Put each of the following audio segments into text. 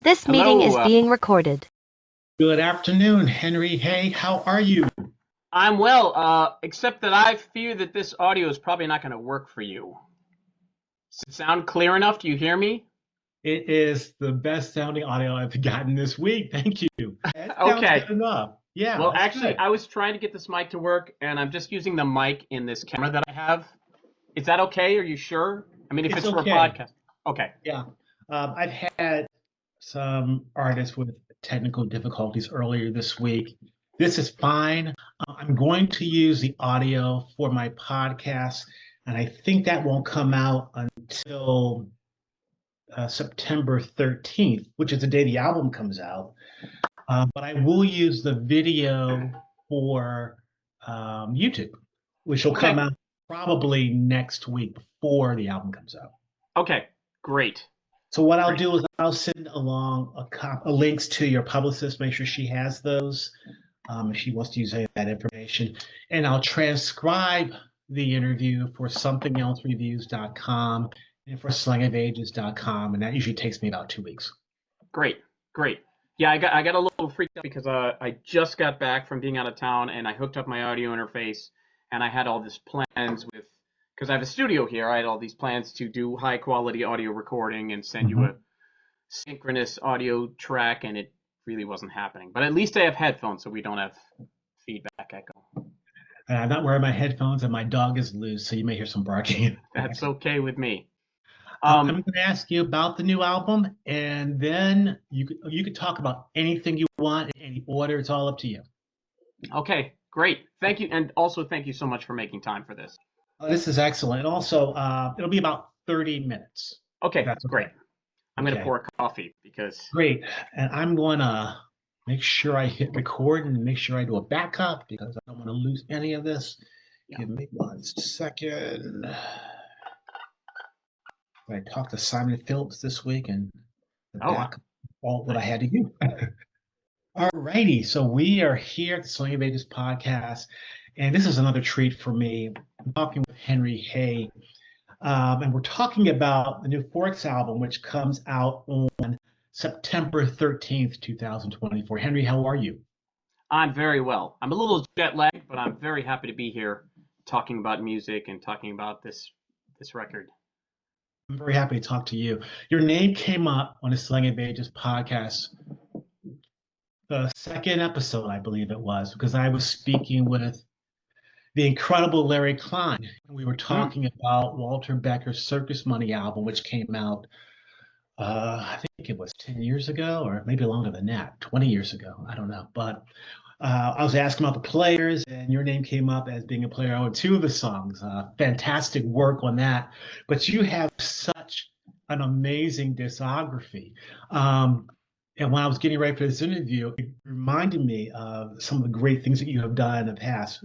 This meeting is Hello. being recorded. Good afternoon, Henry. Hey, how are you? I'm well, except that I fear that this audio is probably not going to work for you. Does it sound clear enough? Do you hear me? It is the best sounding audio I've gotten this week. Thank you. That sounds Okay. good enough. Yeah, Well, that's actually, good. I was trying to get this mic to work, and I'm just using the mic in this camera that I have. Is that okay? Are you sure? I mean, if It's it's for a okay. podcast. Okay. Yeah. I've had some artists with technical difficulties earlier this week. This is fine. I'm going to use the audio for my podcast, and I think that won't come out until September 13th, which is the day the album comes out. But I will use the video for YouTube, which will come Okay. out probably next week before the album comes out. Okay. Great. So what I'll Great. do is I'll send along links to your publicist, make sure she has those if she wants to use any of that information. And I'll transcribe the interview for somethingelsereviews.com and for slangofages.com. And that usually takes me about 2 weeks. Great. Great. Yeah, I got a little freaked out because I just got back from being out of town, and I hooked up my audio interface, and I had all these plans with, because I have a studio here, I had all these plans to do high quality audio recording and send you a synchronous audio track, and it really wasn't happening. But at least I have headphones, so we don't have feedback echo. And I'm not wearing my headphones, and my dog is loose, so you may hear some barking. That's okay with me. I'm going to ask you about the new album, and then you could talk about anything you want in any order. It's all up to you. Okay, great. Thank you, and also thank you so much for making time for this. This is excellent. And also, it'll be about 30 minutes. Okay, That's great. okay. I'm going to Okay. pour coffee because Great. And I'm going to make sure I hit record and make sure I do a backup because I don't want to lose any of this. Yeah. Give me 1 second. I talked to Simon Phillips this week and the backup, all what I had to do. All righty. So we are here at the Slang of Ages podcast, and this is another treat for me. I'm talking with Henry Hay, and we're talking about the new Forq album, which comes out on September 13th, 2024. Henry, how are you? I'm very well. I'm a little jet lagged, but I'm very happy to be here talking about music and talking about this record. I'm very happy to talk to you. Your name came up on the Slang of Ages podcast, the second episode, I believe it was, because I was speaking with the incredible Larry Klein. We were talking about Walter Becker's Circus Money album, which came out, I think it was 10 years ago, or maybe longer than that, 20 years ago. I don't know. But I was asking about the players, and your name came up as being a player on 2 of the songs. Fantastic work on that. But you have such an amazing discography. And when I was getting ready for this interview, it reminded me of some of the great things that you have done in the past.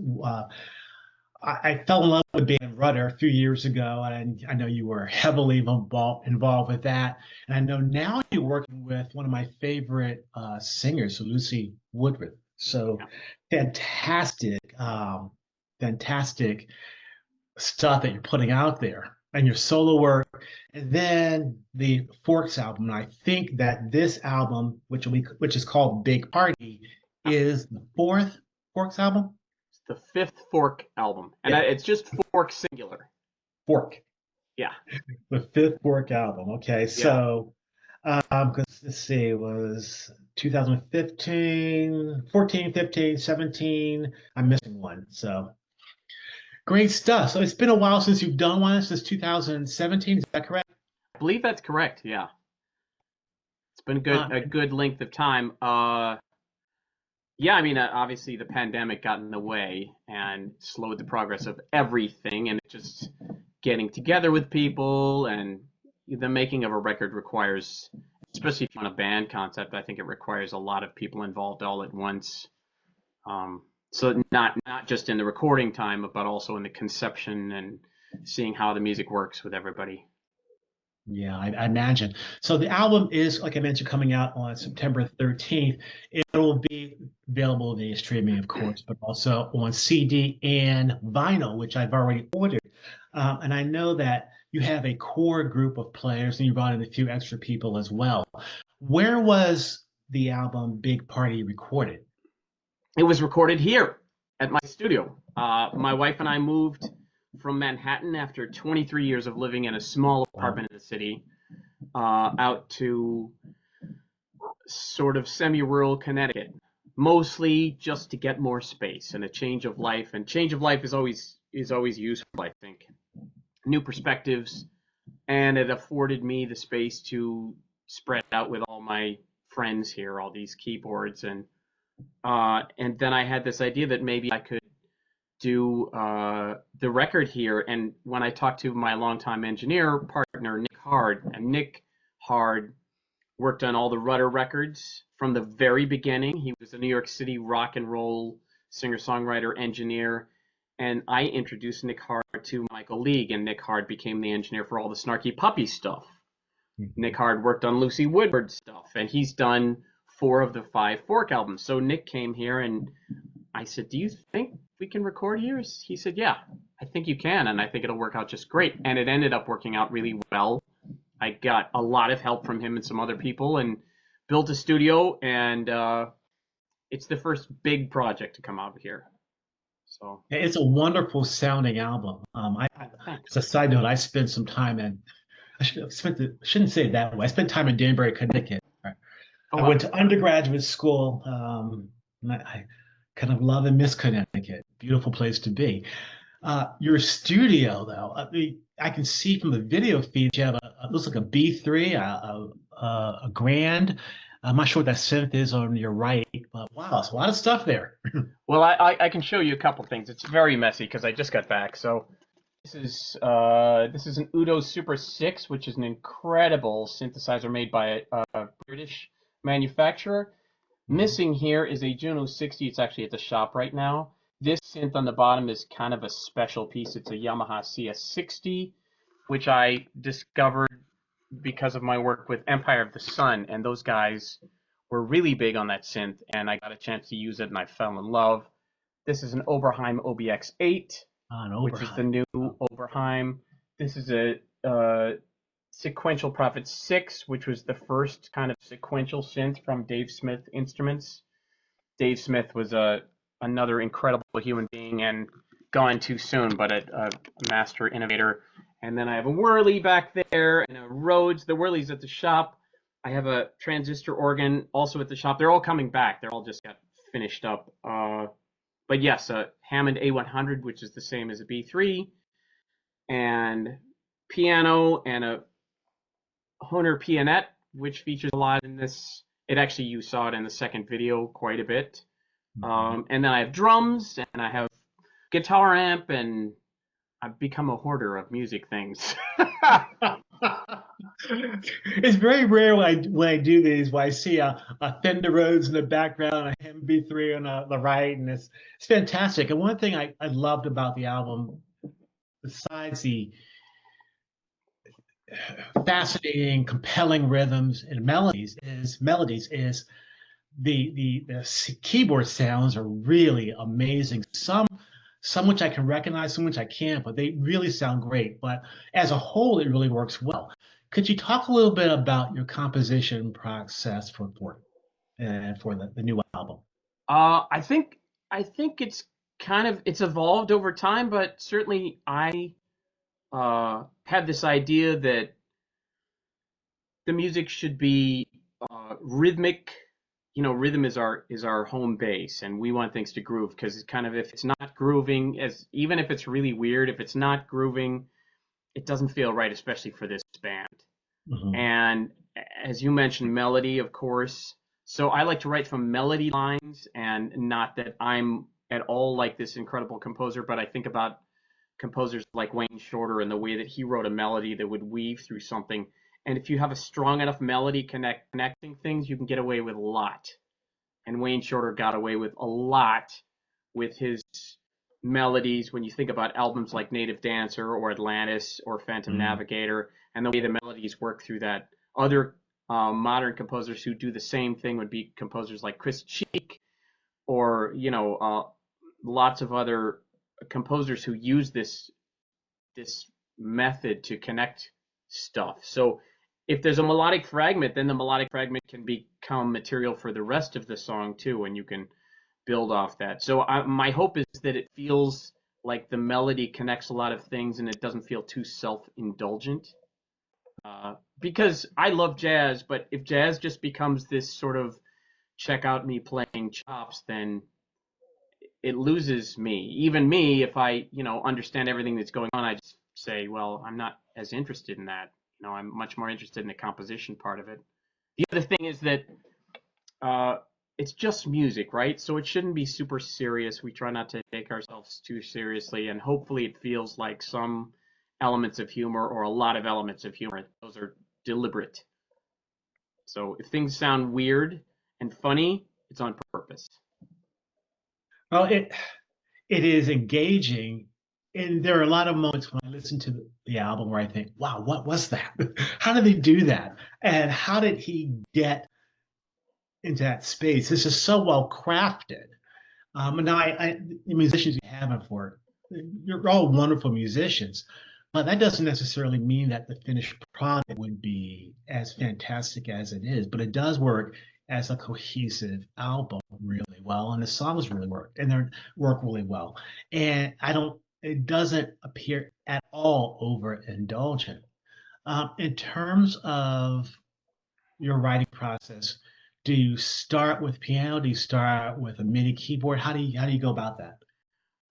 I fell in love with Band Rudder a few years ago, and I know you were heavily involved with that. And I know now you're working with one of my favorite singers, Lucy Woodruff. So fantastic, fantastic stuff that you're putting out there, and your solo work, and then the Forq album. And I think that this album, which is called Big Party, is the 4th Forq album. It's the 5th Forq album, and it's just Forq singular. Forq. Yeah. The 5th Forq album. Okay, so because let's see, it was 2015, 14, 15, 17. I'm missing one. So great stuff. So it's been a while since you've done one, since 2017. Is that correct? I believe that's correct. Yeah. It's been a good length of time. Yeah, I mean, obviously the pandemic got in the way and slowed the progress of everything, and just getting together with people and the making of a record requires, especially if you want a band concept, I think it requires a lot of people involved all at once. So not just in the recording time, but also in the conception and seeing how the music works with everybody. Yeah, I imagine. So the album is, like I mentioned, coming out on September 13th. It will be available via streaming, of course, but also on CD and vinyl, which I've already ordered. And I know that you have a core group of players, and you brought in a few extra people as well. Where was the album Big Party recorded? It was recorded here at my studio. My wife and I moved from Manhattan after 23 years of living in a small apartment in the city, out to sort of semi-rural Connecticut, mostly just to get more space and a change of life. And change of life is always useful, I think. New perspectives, and it afforded me the space to spread out with all my friends here, all these keyboards, and then I had this idea that maybe I could do the record here. And when I talked to my longtime engineer partner, Nick Hard, and Nick Hard worked on all the Rudder records from the very beginning. He was a New York City rock and roll singer-songwriter engineer. And I introduced Nick Hard to Michael League, and Nick Hard became the engineer for all the Snarky Puppy stuff. Nick Hard worked on Lucy Woodward stuff, and he's done 4 of the 5 Forq albums. So Nick came here, and I said, do you think we can record here? He said, yeah, I think you can, and I think it'll work out just great. And it ended up working out really well. I got a lot of help from him and some other people and built a studio, and it's the first big project to come out of here. So It's a wonderful sounding album. As a side note, I spent some time in, shouldn't say it that way. I spent time in Danbury, Connecticut. Right? Oh, I went to undergraduate school. And I kind of love and miss Connecticut. Beautiful place to be. Your studio, though, I can see from the video feed you have it looks like a B3, a Grand. I'm not sure what that synth is on your right, but wow, it's a lot of stuff there. Well, I can show you a couple things. It's very messy because I just got back. So this is an Udo Super 6, which is an incredible synthesizer made by a British manufacturer. Missing here is a Juno 60. It's actually at the shop right now. This synth on the bottom is kind of a special piece. It's a Yamaha CS60, which I discovered because of my work with Empire of the Sun, and those guys were really big on that synth, and I got a chance to use it, and I fell in love. This is an Oberheim OBX8, which is the new Oberheim. This is a Sequential Prophet 6, which was the first kind of sequential synth from Dave Smith Instruments. Dave Smith was another incredible human being and gone too soon, but a master innovator. And then I have a Whirly back there and a Rhodes. The Whirly's at the shop. I have a transistor organ also at the shop. They're all coming back. They're all just got finished up. But yes, a Hammond A100, which is the same as a B3, and piano, and a Hohner Pianette, which features a lot in this. It actually, you saw it in the second video quite a bit. And then I have drums, and I have guitar amp, and I've become a hoarder of music things. It's very rare when I do these, where I see a Fender Rhodes in the background, a MB3 on the right, and it's fantastic. And one thing I loved about the album, besides the fascinating, compelling rhythms and melodies, is the keyboard sounds are really amazing. Some which I can recognize, some which I can't, but they really sound great. But as a whole, it really works well. Could you talk a little bit about your composition process for Forq and for the new album? I think it's it's evolved over time, but certainly I had this idea that the music should be rhythmic. You know, rhythm is our home base, and we want things to groove, because it's kind of, if it's not grooving, even if it's really weird, if it's not grooving, it doesn't feel right, especially for this band. Mm-hmm. And as you mentioned, melody, of course. So I like to write from melody lines, and not that I'm at all like this incredible composer, but I think about composers like Wayne Shorter and the way that he wrote a melody that would weave through something. And if you have a strong enough melody connecting things, you can get away with a lot. And Wayne Shorter got away with a lot with his melodies when you think about albums like Native Dancer or Atlantis or Phantom Navigator, and the way the melodies work through that. Other modern composers who do the same thing would be composers like Chris Cheek, or lots of other composers who use this method to connect stuff. So if there's a melodic fragment, then the melodic fragment can become material for the rest of the song too, and you can build off that. So my hope is that it feels like the melody connects a lot of things and it doesn't feel too self-indulgent. Because I love jazz, but if jazz just becomes this sort of check out me playing chops, then it loses me. Even me, if I, understand everything that's going on, I just say, well, I'm not as interested in that. I'm much more interested in the composition part of it. The other thing is that it's just music, right? So it shouldn't be super serious. We try not to take ourselves too seriously, and hopefully it feels like some elements of humor or a lot of elements of humor. Those are deliberate. So if things sound weird and funny, it's on purpose. Well, it is engaging, and there are a lot of moments when I listen to the album where I think, "Wow, what was that? How did they do that? And how did he get into that space? This is so well crafted." And now, the musicians you have in Forq, you're all wonderful musicians, but that doesn't necessarily mean that the finished product would be as fantastic as it is. But it does work as a cohesive album really well, and the songs really work, and they work really well. And it doesn't appear at all overindulgent. In terms of your writing process, do you start with piano? Do you start with a MIDI keyboard? How do you go about that?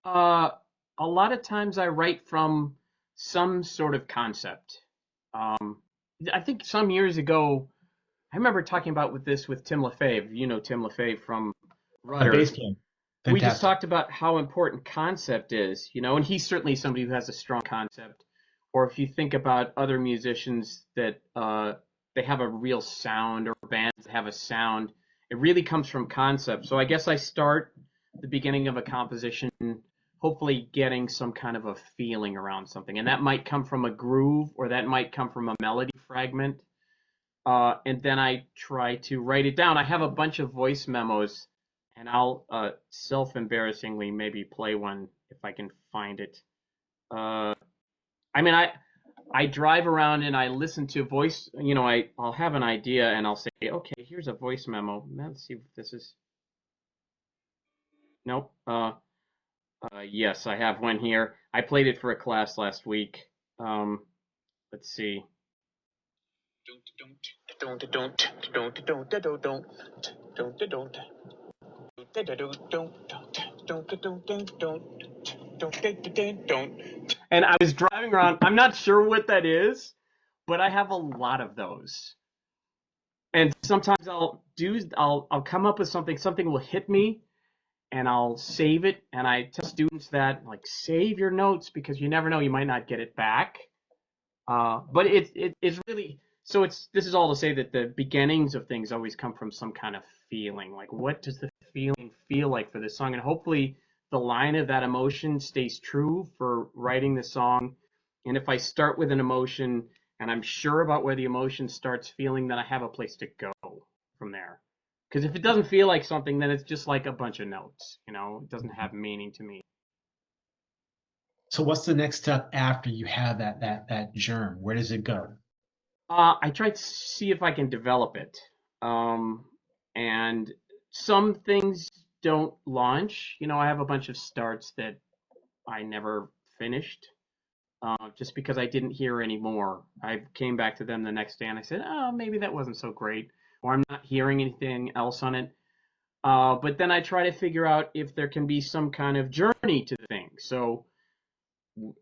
Uh, a lot of times I write from some sort of concept. I think some years ago, I remember talking about with Tim LaFave. You know Tim LaFave from The Rudder. bass playing, We just fantastic. talked about how important concept is, and he's certainly somebody who has a strong concept. Or if you think about other musicians that they have a real sound, or bands that have a sound, it really comes from concept. So I guess I start the beginning of a composition, hopefully getting some kind of a feeling around something, and that might come from a groove, or that might come from a melody fragment. And then I try to write it down. I have a bunch of voice memos, and I'll self-embarrassingly maybe play one if I can find it. I mean, I drive around and I listen to voice. I'll have an idea and I'll say, okay, here's a voice memo. Let's see if this is. Nope. Yes, I have one here. I played it for a class last week. Let's see. And I was driving around. I'm not sure what that is, but I have a lot of those. And sometimes I'll come up with something will hit me, and I'll save it. And I tell students that, like, save your notes because you never know, you might not get it back. But it's really, so this is all to say that the beginnings of things always come from some kind of feeling. Like, what does the feeling feel like for this song? And hopefully the line of that emotion stays true for writing the song. And if I start with an emotion and I'm sure about where the emotion starts feeling, then I have a place to go from there. Because if it doesn't feel like something, then it's just like a bunch of notes. It doesn't have meaning to me. So what's the next step after you have that germ? Where does it go? I try to see if I can develop it. And some things don't launch. I have a bunch of starts that I never finished, just because I didn't hear any more. I came back to them the next day and I said, oh, maybe that wasn't so great, or I'm not hearing anything else on it. But then I try to figure out if there can be some kind of journey to the thing. So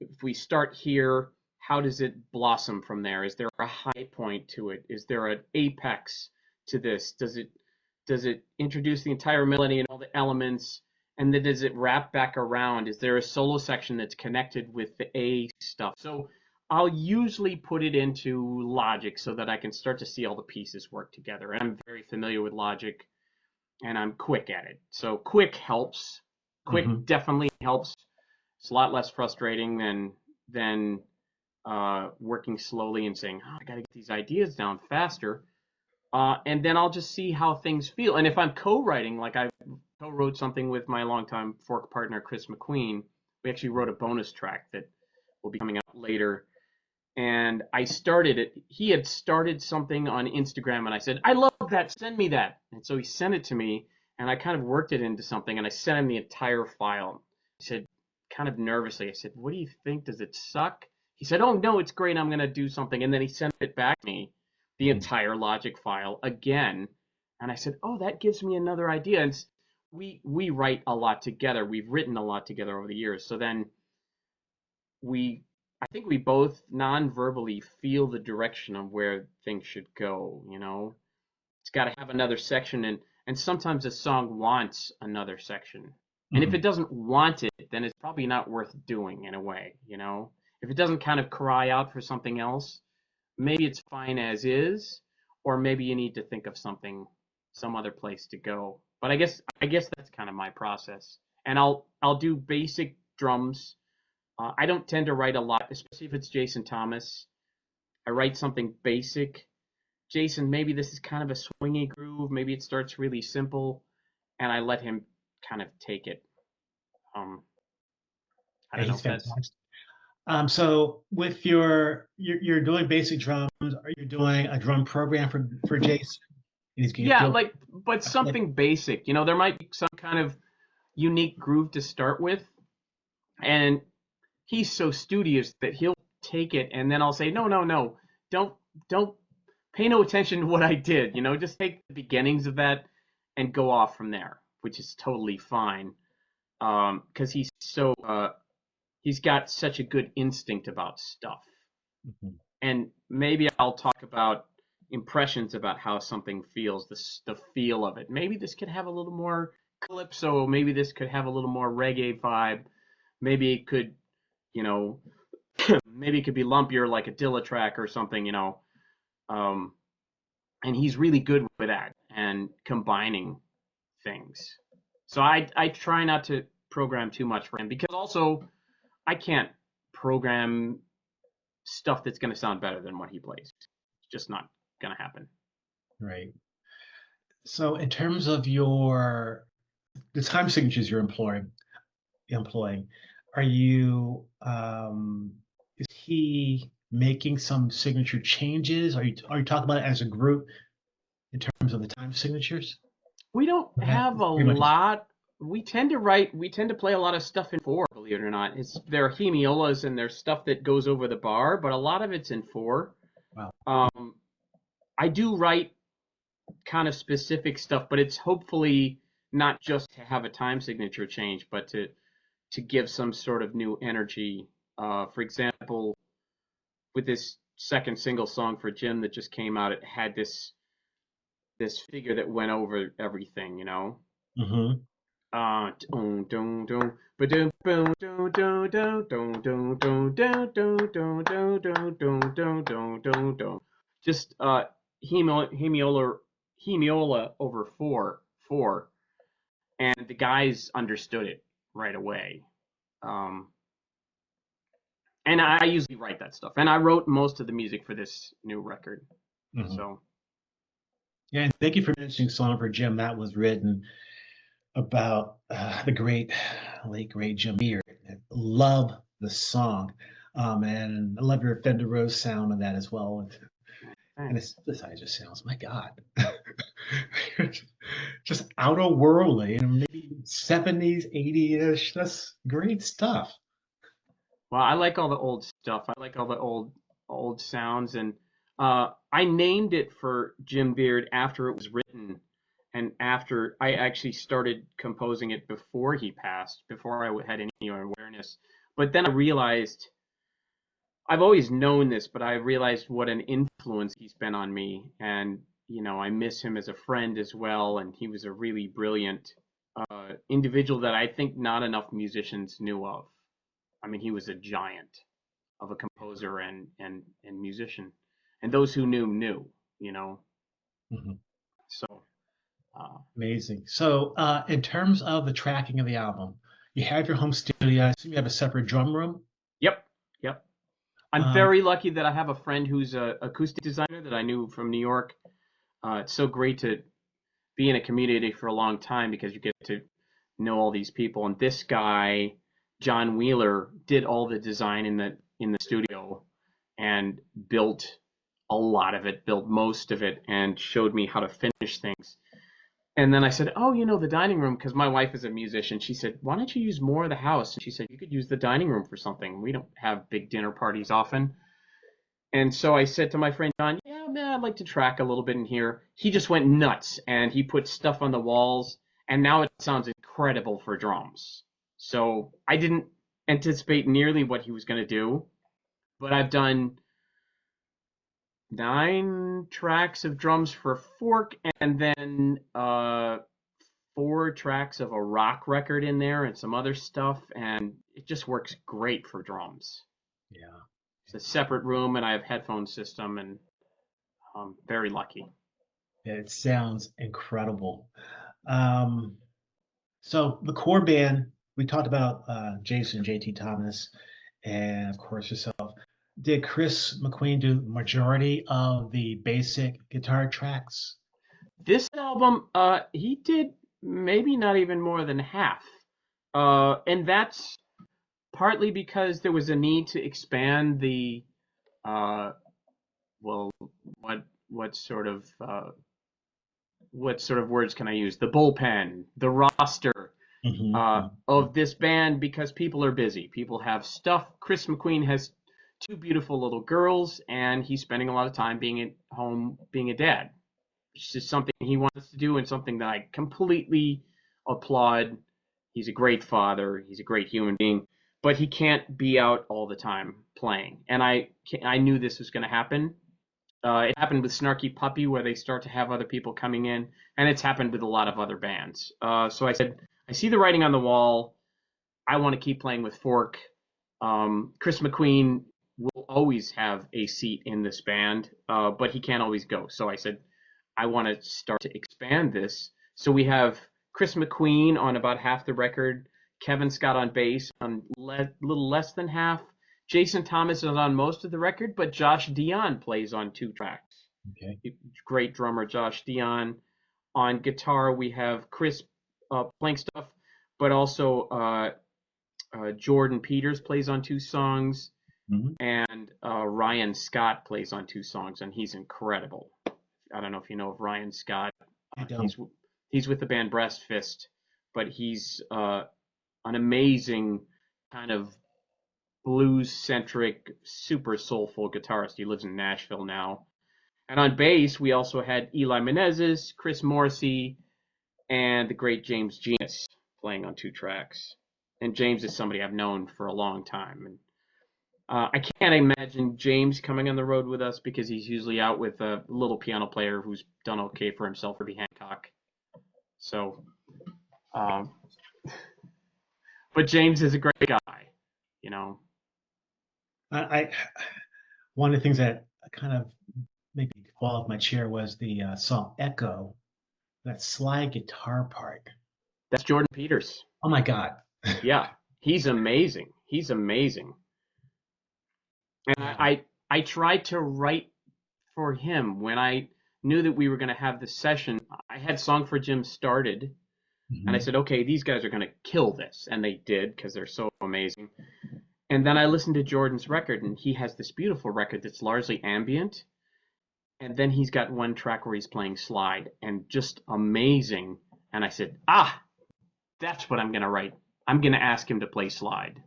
if we start here, how does it blossom from there? Is there a high point to it? Is there an apex to this? Does it introduce the entire melody and all the elements, and then does it wrap back around? Is there a solo section that's connected with the A stuff? So I'll usually put it into Logic so that I can start to see all the pieces work together. And I'm very familiar with Logic, and I'm quick at it. So quick helps. Quick definitely helps. It's a lot less frustrating than working slowly and saying, oh, I got to get these ideas down faster. And then I'll just see how things feel. And if I'm co-writing, like I co-wrote something with my longtime Forq partner, Chris McQueen, we actually wrote a bonus track that will be coming out later. and I started it. He had started something on Instagram, and I said, I love that. Send me that. And so he sent it to me, and I kind of worked it into something, and I sent him the entire file. He said, kind of nervously, I said, what do you think? Does it suck? He said, oh, no, it's great. I'm going to do something. And then he sent it back to me, the entire Logic file again. And I said, oh, that gives me another idea. And we write a lot together. We've written a lot together over the years. So then I think we both non-verbally feel the direction of where things should go, you know? It's got to have another section, and sometimes a song wants another section. And if it doesn't want it, then it's probably not worth doing in a way, you know? If it doesn't kind of cry out for something else, maybe it's fine as is, or maybe you need to think of something, some other place to go. But I guess that's kind of my process. And I'll do basic drums. I don't tend to write a lot, especially if it's Jason Thomas. I write something basic. Jason, maybe this is kind of a swingy groove. Maybe it starts really simple, and I let him kind of take it. I don't know He's if that's. fantastic. So with you're doing basic drums, are you doing a drum program for Jason? Yeah, but something basic. You know, there might be some kind of unique groove to start with, and he's so studious that he'll take it, and then I'll say, no, don't pay no attention to what I did. You know, just take the beginnings of that and go off from there, which is totally fine. Because he's got such a good instinct about stuff. Mm-hmm. And maybe I'll talk about impressions about how something feels, the feel of it. Maybe this could have a little more calypso. Maybe this could have a little more reggae vibe. Maybe it could, you know, maybe it could be lumpier like a Dilla track or something, you know. And he's really good with that and combining things. So I try not to program too much for him, because also I can't program stuff that's going to sound better than what he plays. It's just not going to happen. Right. So in terms of the time signatures you're employing, are you is he making some signature changes? Are you talking about it as a group in terms of the time signatures? We don't have a lot. We tend to play a lot of stuff in 4, believe it or not. There are hemiolas and there's stuff that goes over the bar, but a lot of it's in 4. Wow. I do write kind of specific stuff, but it's hopefully not just to have a time signature change, but to give some sort of new energy. For example, with this second single song for Jim that just came out, it had this figure that went over everything, you know. Mm-hmm. Just hemiola over 4, and the guys understood it right away. And I usually write that stuff, and I wrote most of the music for this new record. Mm-hmm. So. Yeah, and thank you for mentioning Song for Jim. That was written about the late great Jim Beard. I love the song, and I love your Fender Rose sound on that as well. And this just sounds, my God, just outer worldly, and maybe 70s, 80-ish. That's great stuff. Well, I like all the old stuff. I like all the old sounds, and I named it for Jim Beard after it was written, and after I actually started composing it before he passed, before I had any awareness. But then I realized, I've always known this, but I realized what an influence he's been on me, and you know, I miss him as a friend as well, and he was a really brilliant individual that I think not enough musicians knew of. I mean, he was a giant of a composer and musician, and those who knew, you know. Mm-hmm. So amazing. So in terms of the tracking of the album, you have your home studio. I assume you have a separate drum room. Yep. I'm very lucky that I have a friend who's a acoustic designer that I knew from New York. It's so great to be in a community for a long time because you get to know all these people. And this guy, John Wheeler, did all the design in the studio, and built a lot of it, built most of it, and showed me how to finish things. And then I said, oh, the dining room, because my wife is a musician. She said, why don't you use more of the house? And she said, you could use the dining room for something. We don't have big dinner parties often. And so I said to my friend John, yeah, man, I'd like to track a little bit in here. He just went nuts, and he put stuff on the walls, and now it sounds incredible for drums. So I didn't anticipate nearly what he was going to do, but I've done 9 tracks of drums for Forq, and then 4 tracks of a rock record in there and some other stuff, and it just works great for drums. Yeah. It's a separate room, and I have headphone system, and I'm very lucky. It sounds incredible. So the core band, we talked about Jason, JT Thomas, and of course yourself. Did Chris McQueen do the majority of the basic guitar tracks? This album, he did maybe not even more than half. And that's partly because there was a need to expand the, well, what sort of words can I use? The bullpen, the roster of this band, because people are busy. People have stuff. Chris McQueen has 2 beautiful little girls, and he's spending a lot of time being at home, being a dad. It's just something he wants to do, and something that I completely applaud. He's a great father. He's a great human being, but he can't be out all the time playing. And I knew this was going to happen. It happened with Snarky Puppy, where they start to have other people coming in, and it's happened with a lot of other bands. So I said, I see the writing on the wall. I want to keep playing with Forq. Chris McQueen will always have a seat in this band, but he can't always go. So I said, I want to start to expand this. So we have Chris McQueen on about half the record, Kevin Scott on bass on little less than half. Jason Thomas is on most of the record, but Josh Dion plays on 2 tracks. Okay. Great drummer, Josh Dion. On guitar, we have Chris playing stuff, but also Jordan Peters plays on 2 songs, and Ryan Scott plays on 2 songs, and he's incredible. I don't know if you know of Ryan Scott. He's with the band Breast Fist, but he's an amazing kind of blues-centric, super soulful guitarist. He lives in Nashville now. And on bass, we also had Eli Menezes, Chris Morrissey, and the great James Genius playing on 2 tracks. And James is somebody I've known for a long time. And I can't imagine James coming on the road with us, because he's usually out with a little piano player who's done okay for himself, Herbie Hancock. So, but James is a great guy, One of the things that kind of made me fall off my chair was the song Echo, that slide guitar part. That's Jordan Peters. Oh my God. Yeah, he's amazing. He's amazing. And yeah. I tried to write for him when I knew that we were going to have this session. I had Song for Jim started, and I said, okay, these guys are going to kill this. And they did, because they're so amazing. And then I listened to Jordan's record, and he has this beautiful record that's largely ambient. And then he's got 1 track where he's playing slide, and just amazing. And I said, that's what I'm going to write. I'm going to ask him to play slide.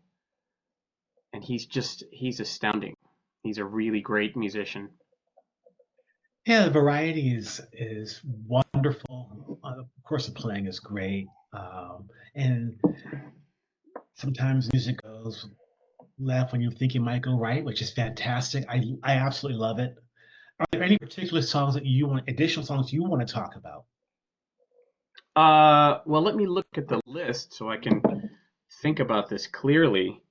And he's astounding. He's a really great musician. Yeah, the variety is wonderful. Of course, the playing is great. And sometimes music goes left when you think it might go right, which is fantastic. I absolutely love it. Are there any particular songs that additional songs you want to talk about? Well, let me look at the list so I can think about this clearly.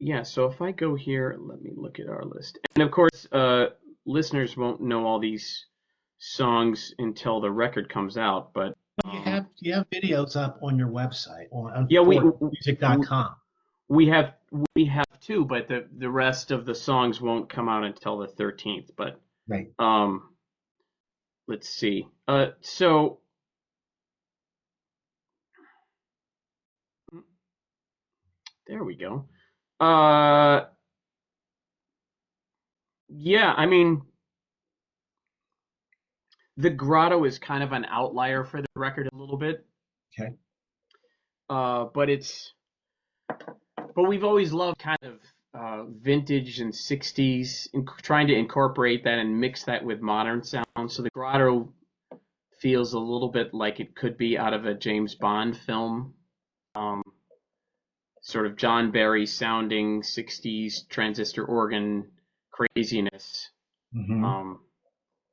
Yeah, so if I go here, let me look at our list. And of course, listeners won't know all these songs until the record comes out, but you have videos up on your website on forqmusic.com. We have 2, but the rest of the songs won't come out until the 13th. But right. Let's see. So There we go. Yeah, I mean, the Grotto is kind of an outlier for the record a little bit. Okay. But we've always loved kind of vintage and 60s, trying to incorporate that and mix that with modern sound. So the Grotto feels a little bit like it could be out of a James Bond film. Sort of John Barry sounding 60s transistor organ craziness. Mm-hmm.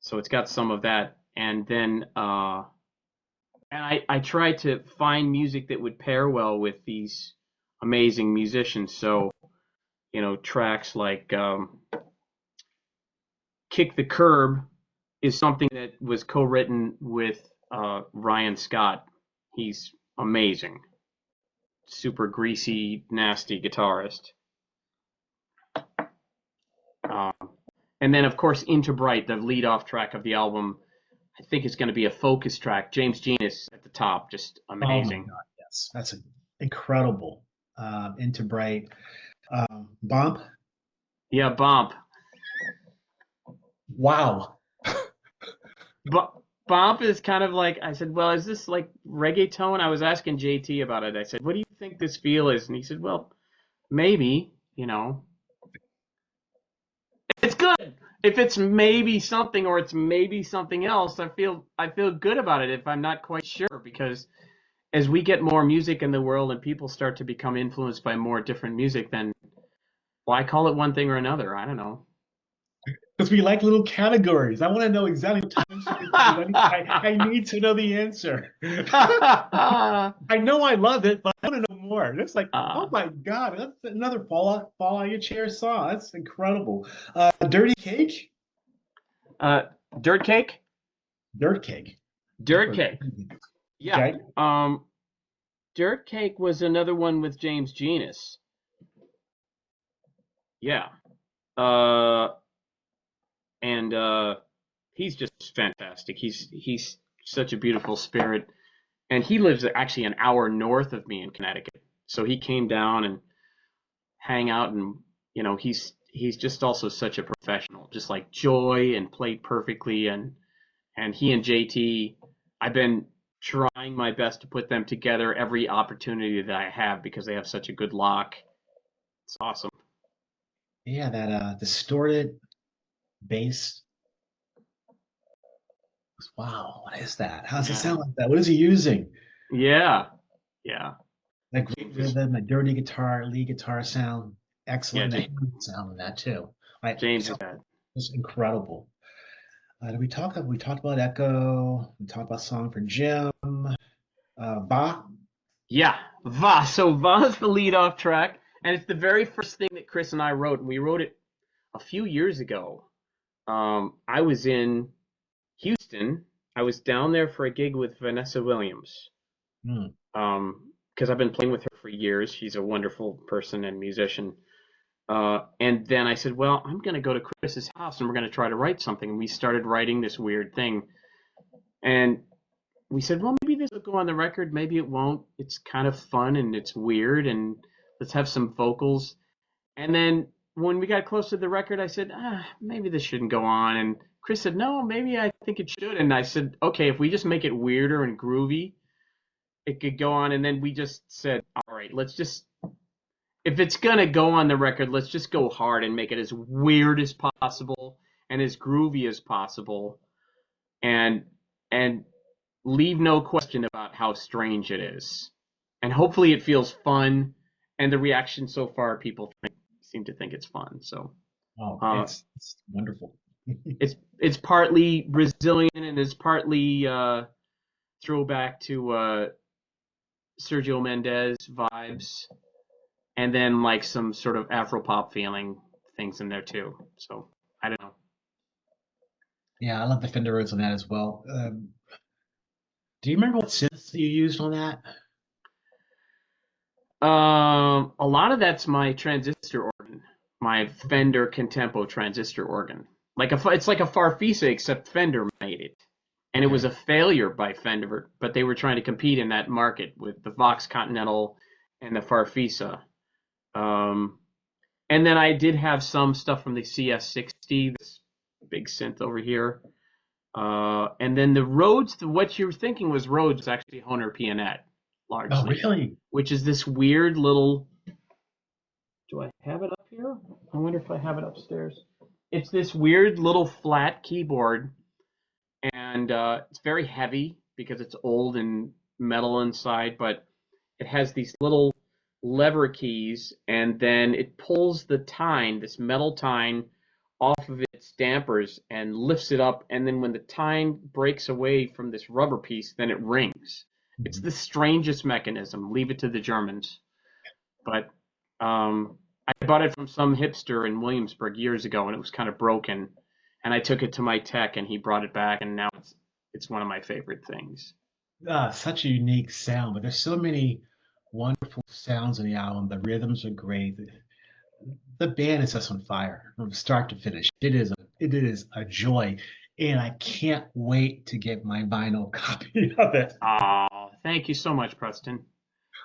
So it's got some of that. And then I try to find music that would pair well with these amazing musicians. So, tracks like Kick the Curb is something that was co-written with Ryan Scott. He's amazing. Super greasy, nasty guitarist. And then, of course, Into Bright, the lead-off track of the album, I think it's going to be a focus track. James Genus at the top, just amazing. Oh my God, yes, that's incredible. Into Bright, Bump. Yeah, Bump. Wow. Bump is kind of like, I said, well, is this like reggaeton? I was asking JT about it. I said, what do you think this feel is? And he said, well, maybe, It's good. If it's maybe something or it's maybe something else, I feel good about it if I'm not quite sure, because as we get more music in the world and people start to become influenced by more different music, then why call it one thing or another? I don't know. Because we like little categories. I want to know exactly what time I need to know the answer. I know I love it, but I want to know more. It's like, oh my God, that's another fall out your chair song. That's incredible. Dirty Cake? Dirt Cake? Dirt Cake. Dirt Cake. Yeah. Okay. Dirt Cake was another one with James Genus. Yeah. And he's just fantastic. He's such a beautiful spirit. And he lives actually an hour north of me in Connecticut. So he came down and hang out, and he's just also such a professional, just like Joy, and played perfectly. And he and JT, I've been trying my best to put them together every opportunity that I have because they have such a good lock. It's awesome. Yeah, that distorted bass. Wow, what is that? How does it sound like that? What is he using? Yeah. Like great rhythm, a dirty guitar, lead guitar sound, excellent. Yeah, Sound in that too. Right, James is that. It's incredible. We talked about Echo. We talked about Song for Jim. Va. Yeah, Va. So Va is the lead-off track, and it's the very first thing that Chris and I wrote, and we wrote it a few years ago. I was in Houston. I was down there for a gig with Vanessa Williams. Because I've been playing with her for years. She's a wonderful person and musician. And then I said, well, I'm going to go to Chris's house and we're going to try to write something. And we started writing this weird thing. And we said, well, maybe this will go on the record. Maybe it won't. It's kind of fun and it's weird. And let's have some vocals. And then when we got close to the record, I said, maybe this shouldn't go on. And Chris said, no, maybe I think it should. And I said, okay, if we just make it weirder and groovy, it could go on. And then we just said, all right, if it's going to go on the record, let's just go hard and make it as weird as possible and as groovy as possible, and leave no question about how strange it is. And hopefully it feels fun, and the reaction so far, people seem to think it's fun. So it's wonderful. it's partly Brazilian and it's partly throwback to Sergio Mendes vibes, and then like some sort of Afro-pop feeling things in there too. So I don't know. Yeah, I love the Fender Rhodes on that as well. Do you remember what synths you used on that? A lot of that's my transistor organ, my Fender Contempo transistor organ. It's like a Farfisa, except Fender made it. And it was a failure by Fender, but they were trying to compete in that market with the Vox Continental and the Farfisa. And then I did have some stuff from the CS60, this big synth over here. And then the Rhodes, what you were thinking was Rhodes, was actually Hohner Pianet, largely. Oh, really? Which is this weird little. Do I have it up here? I wonder if I have it upstairs. It's this weird little flat keyboard, and it's very heavy because it's old and metal inside, but it has these little lever keys, and then it pulls the tine, this metal tine, off of its dampers and lifts it up, and then when the tine breaks away from this rubber piece, then it rings. It's the strangest mechanism. Leave it to the Germans. But I bought it from some hipster in Williamsburg years ago, and it was kind of broken. And I took it to my tech, and he brought it back, and now it's one of my favorite things. Such a unique sound, but there's so many wonderful sounds in the album. The rhythms are great. The band is just on fire from start to finish. It is a joy, and I can't wait to get my vinyl copy of it. Oh, thank you so much, Preston.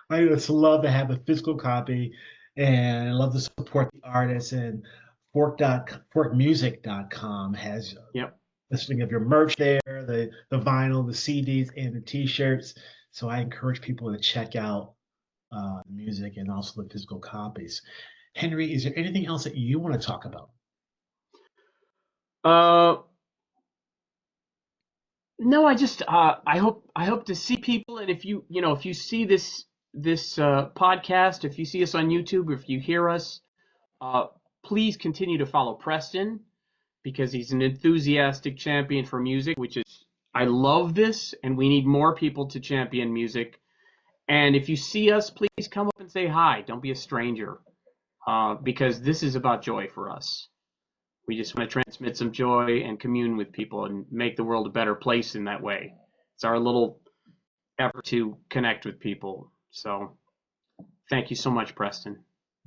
I just love to have a physical copy, and I love to support the artists. And Forqmusic.com has listing of your merch there, the vinyl, the CDs, and the T-shirts. So I encourage people to check out the music and also the physical copies. Henry, is there anything else that you want to talk about? No, I just I hope to see people, and if you see this podcast, if you see us on YouTube, or if you hear us, please continue to follow Preston, because he's an enthusiastic champion for music, which is, I love this, and we need more people to champion music. And if you see us, please come up and say hi. Don't be a stranger, because this is about joy for us. We just want to transmit some joy and commune with people and make the world a better place in that way. It's our little effort to connect with people. So thank you so much, Preston.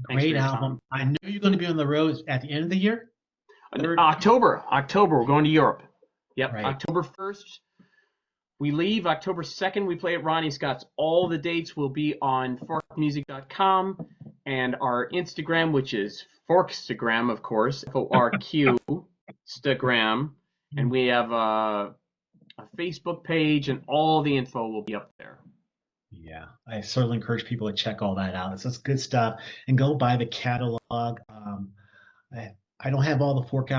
Great album. I knew you're going to be on the road at the end of the year. October, we're going to Europe. Yep, right. October 1st. We leave. October 2nd, we play at Ronnie Scott's. All the dates will be on forqmusic.com and our Instagram, which is Forqstagram, of course, Forq Stagram. And we have a Facebook page, and all the info will be up there. Yeah, I certainly encourage people to check all that out. It's just good stuff. And go buy the catalog. I don't have all the Forq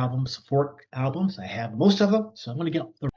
albums. I have most of them, so I'm going to get the